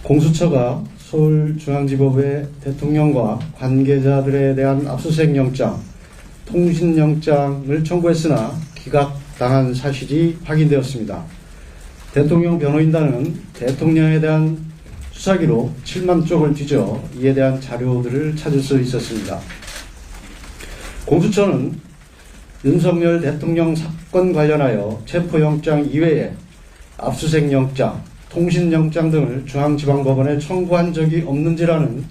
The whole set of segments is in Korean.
공수처가 서울중앙지법의 대통령과 관계자들에 대한 압수수색 영장, 통신영장을 청구했으나 기각당한 사실이 확인되었습니다. 대통령 변호인단은 대통령에 대한 수사기록 7만 쪽을 뒤져 이에 대한 자료들을 찾을 수 있었습니다. 공수처는 윤석열 대통령 사건 관련하여 체포영장 이외에 압수수색영장, 통신영장 등을 중앙지방법원에 청구한 적이 없는지라는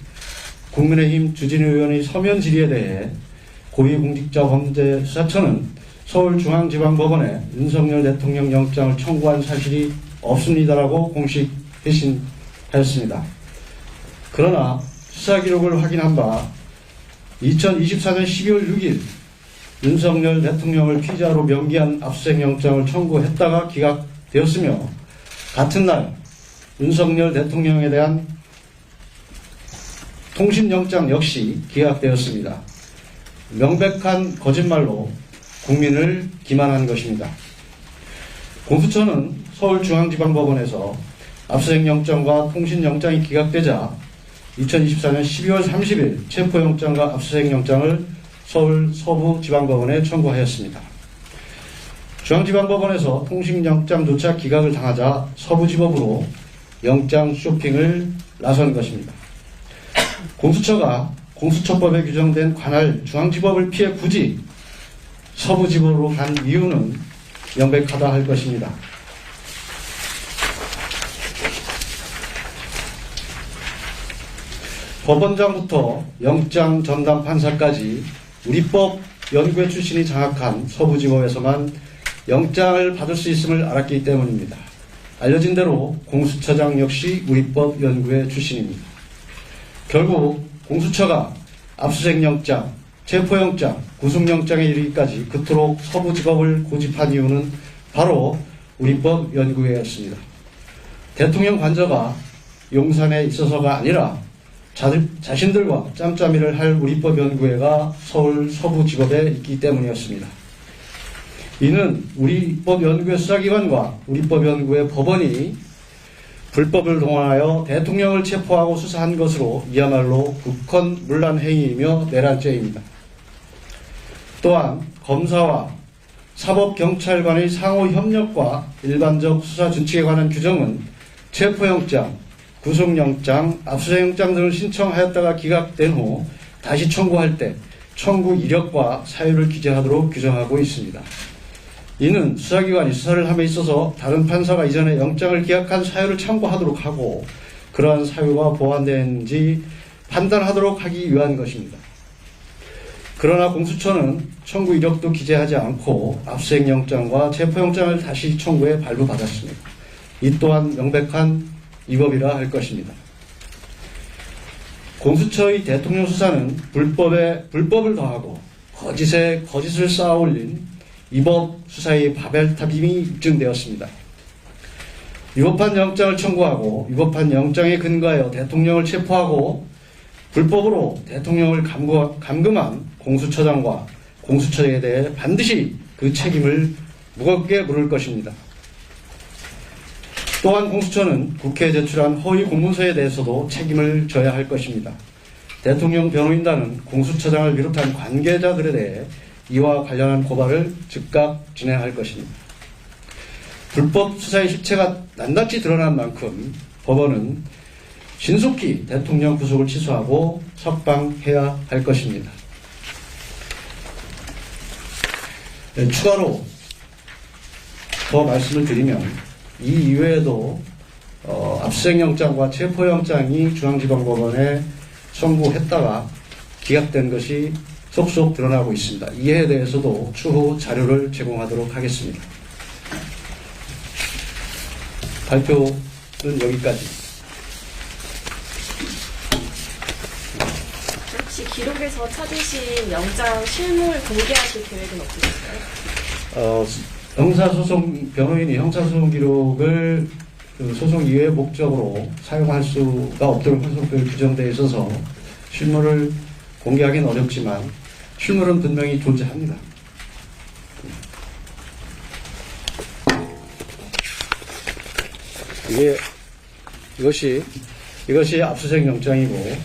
국민의힘 주진우 의원의 서면 질의에 대해 고위공직자범죄수사처는 서울중앙지방법원에 윤석열 대통령 영장을 청구한 사실이 없습니다라고 공식 회신하였습니다. 그러나 수사기록을 확인한 바 2024년 12월 6일 윤석열 대통령을 피의자로 명기한 압수수색영장을 청구했다가 기각되었으며 같은 날 윤석열 대통령에 대한 통신영장 역시 기각되었습니다. 명백한 거짓말로 국민을 기만한 것입니다. 공수처는 서울중앙지방법원에서 압수수색영장과 통신영장이 기각되자 2024년 12월 30일 체포영장과 압수수색영장을 서울 서부지방법원에 청구하였습니다. 중앙지방법원에서 통신영장조차 기각을 당하자 서부지법으로 영장 쇼핑을 나선 것입니다. 공수처가 공수처법에 규정된 관할 중앙지법을 피해 굳이 서부지법으로 간 이유는 명백하다 할 것입니다. 법원장부터 영장 전담 판사까지 우리법 연구회 출신이 장악한 서부지법에서만 영장을 받을 수 있음을 알았기 때문입니다. 알려진 대로 공수처장 역시 우리법 연구회 출신입니다. 결국 공수처가 압수수색영장, 체포영장, 구속영장에 이르기까지 그토록 서부지법을 고집한 이유는 바로 우리법 연구회였습니다. 대통령 관저가 용산에 있어서가 아니라 자신들과 짬짬이를 할 우리법 연구회가 서울 서부지법에 있기 때문이었습니다. 이는 우리법 연구회 수사기관과 우리법 연구회 법원이 불법을 동원하여 대통령을 체포하고 수사한 것으로 이야말로 국헌문란 행위이며 내란죄입니다. 또한 검사와 사법경찰관의 상호 협력과 일반적 수사 준칙에 관한 규정은 체포영장, 구속영장, 압수수색영장 등을 신청하였다가 기각된 후 다시 청구할 때 청구 이력과 사유를 기재하도록 규정하고 있습니다. 이는 수사기관이 수사를 함에 있어서 다른 판사가 이전에 영장을 기각한 사유를 참고하도록 하고 그러한 사유가 보완되는지 판단하도록 하기 위한 것입니다. 그러나 공수처는 청구 이력도 기재하지 않고 압수수색영장과 체포영장을 다시 청구해 발부받았습니다. 이 또한 명백한 위법이라 할 것입니다. 공수처의 대통령 수사는 불법에 불법을 더하고 거짓에 거짓을 쌓아올린 위법 수사의 바벨탑임이 입증되었습니다. 위법한 영장을 청구하고 위법한 영장에 근거하여 대통령을 체포하고 불법으로 대통령을 감금한 공수처장과 공수처에 대해 반드시 그 책임을 무겁게 물을 것입니다. 또한 공수처는 국회에 제출한 허위 공문서에 대해서도 책임을 져야 할 것입니다. 대통령 변호인단은 공수처장을 비롯한 관계자들에 대해 이와 관련한 고발을 즉각 진행할 것입니다. 불법 수사의 실체가 낱낱이 드러난 만큼 법원은 신속히 대통령 구속을 취소하고 석방해야 할 것입니다. 추가로 더 말씀을 드리면 이 이외에도 압수수색영장과 체포영장이 중앙지방법원에 청구했다가 기각된 것이 속속 드러나고 있습니다. 이에 대해서도 추후 자료를 제공하도록 하겠습니다. 발표는 여기까지. 혹시 기록에서 찾으신 영장 실물 공개하실 계획은 없으실까요? 형사소송 변호인이 형사소송 기록을 소송 이외의 목적으로 사용할 수가 없도록 형사소송법에 규정되어 있어서 실물을 공개하기는 어렵지만 실물은 분명히 존재합니다. 이것이 이것이 압수수색 영장이고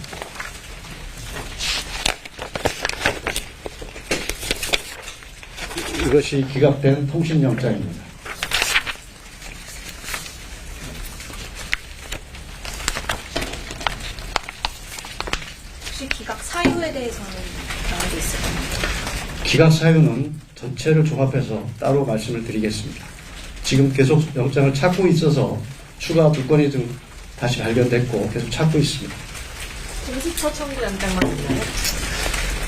이것이 기각된 통신영장입니다. 혹시 기각 사유에 대해서는 나오고 있을까요? 기각 사유는 전체를 종합해서 따로 말씀을 드리겠습니다. 지금 계속 영장을 찾고 있어서 추가 두 건이 좀 다시 발견됐고 계속 찾고 있습니다. 공수처 청구 영장만 있나요?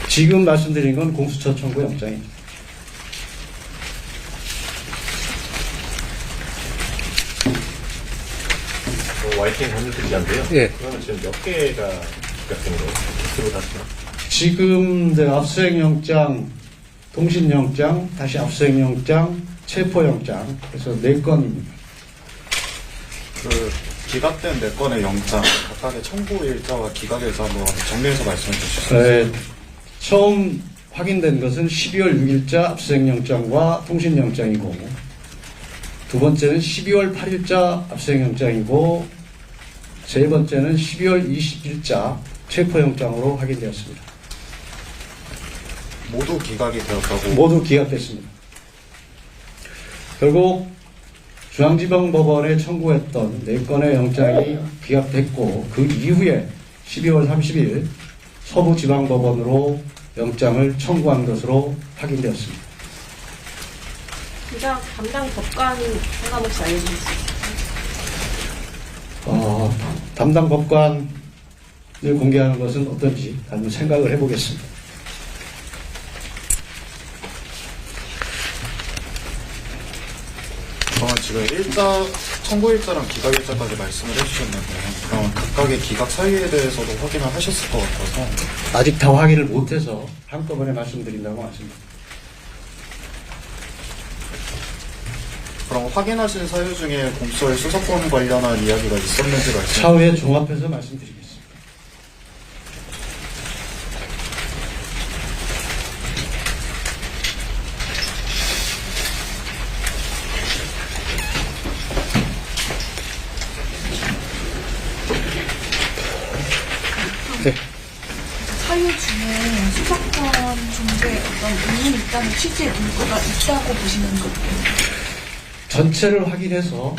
지금 말씀드린 건 공수처 청구 영장입니다. YTN 관료들이란데요. 예. 그러면 지금 몇 개가 기각된 거예요? 스스로 다시. 지금 압수수색영장, 통신영장, 다시 압수수색영장, 체포영장 그래서 4건입니다. 그 기각된 4건의 영장 각각의 청구 일자와 기각 일자 한번 정리해서 말씀해 주실 수 있어요? 처음 확인된 것은 12월 6일자 압수수색영장과 통신영장이고 두 번째는 12월 8일자 압수수색영장이고 세 번째는 12월 20일자 체포영장으로 확인되었습니다. 모두 기각이 되었다고. 모두 기각됐습니다. 결국 중앙지방법원에 청구했던 4건의 영장이 기각됐고 그 이후에 12월 30일 서부지방법원으로 영장을 청구한 것으로 확인되었습니다. 기각 담당 법관 성함 혹시 알려주실 수 있을까요? 담당 법관을 공개하는 것은 어떤지 한번 생각을 해보겠습니다. 그러면 지금 청구 일자랑 기각 일자까지 말씀을 해주셨는데 그럼 각각의 기각 사유에 대해서도 확인을 하셨을 것 같아서 아직 다 확인을 못해서 한꺼번에 말씀드린다고 하십니다. 그럼 확인하신 사유 중에 공수처의 수사권 관련한 이야기가 있었는지 말씀. 차후에 종합해서 말씀드리겠습니다. 네. 사유 중에 수사권 중에 어떤 의문이 있다는 취지의 문구가 있다고 보시는 거예요? 전체를 확인해서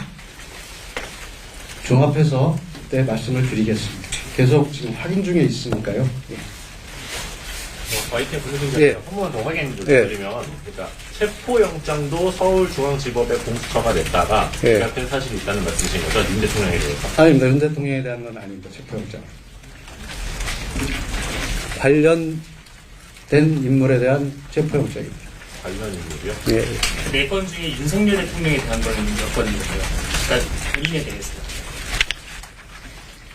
종합해서 그때 말씀을 드리겠습니다. 계속 지금 확인 중에 있으니까요. 예. YTN 관료들이 예. 한 번만 더 확인 좀 예. 드리면, 그러니까 체포영장도 서울중앙지법의 공수처가 냈다가 예. 기각된 사실이 있다는 말씀이신 거죠? 윤 대통령에 대해서. 아닙니다. 윤 대통령에 대한 건 아닙니다. 체포영장. 관련된 인물에 대한 체포영장입니다. 관련 인물이요? 예. 4건 중에 윤석열 대통령에 대한 거는 몇 건인가요? 그러니까 본인에 대해서.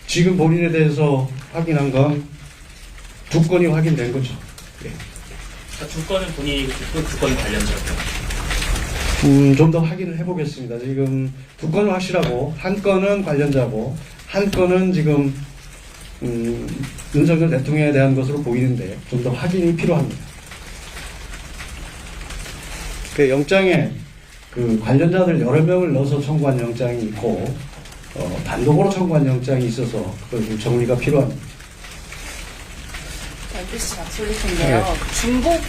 지금 본인에 대해서 확인한 건 2건이 확인된 거죠. 예. 그러니까 2건은 본인이 또 2건 관련자고요. 좀 더 확인을 해보겠습니다. 지금 2건은 확실하고, 한 건은 관련자고, 한 건은 지금, 윤석열 대통령에 대한 것으로 보이는데, 좀 더 확인이 필요합니다. 그 영장에 그 관련자들 여러 명을 넣어서 청구한 영장이 있고, 단독으로 청구한 영장이 있어서, 그 좀 정리가 필요합니다. MBC 맞춰릴 텐데요. 중복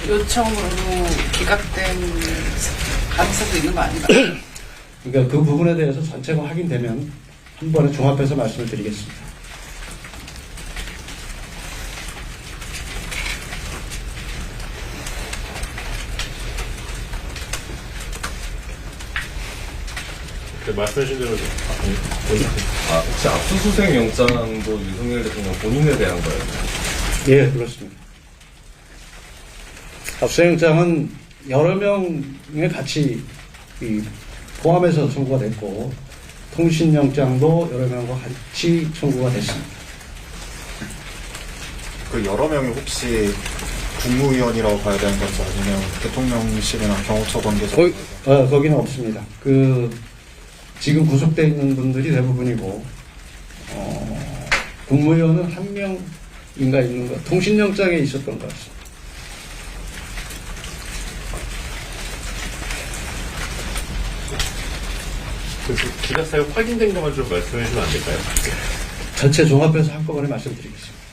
요청으로 기각된 가능성도 있는 거 아닌가요? 그러니까 그 부분에 대해서 전체가 확인되면 한 번에 종합해서 말씀을 드리겠습니다. 말씀하신 대로 혹시 압수수색 영장도 윤석열 대통령 본인에 대한 거예요? 예, 그렇습니다. 압수영장은 여러 명에 같이 포함해서 청구가 됐고, 통신영장도 여러 명과 같이 청구가 됐습니다. 그 여러 명이 혹시 국무위원이라고 봐야 되는 건지 아니면 대통령실이나 경호처 관계자? 거기는 없습니다. 지금 구속되어 있는 분들이 대부분이고, 국무위원은 한 명인가 있는 것, 통신영장에 있었던 것 같습니다. 그 기각 사유 확인된 것만 좀 말씀해 주시면 안 될까요? 전체 종합해서 한꺼번에 말씀드리겠습니다.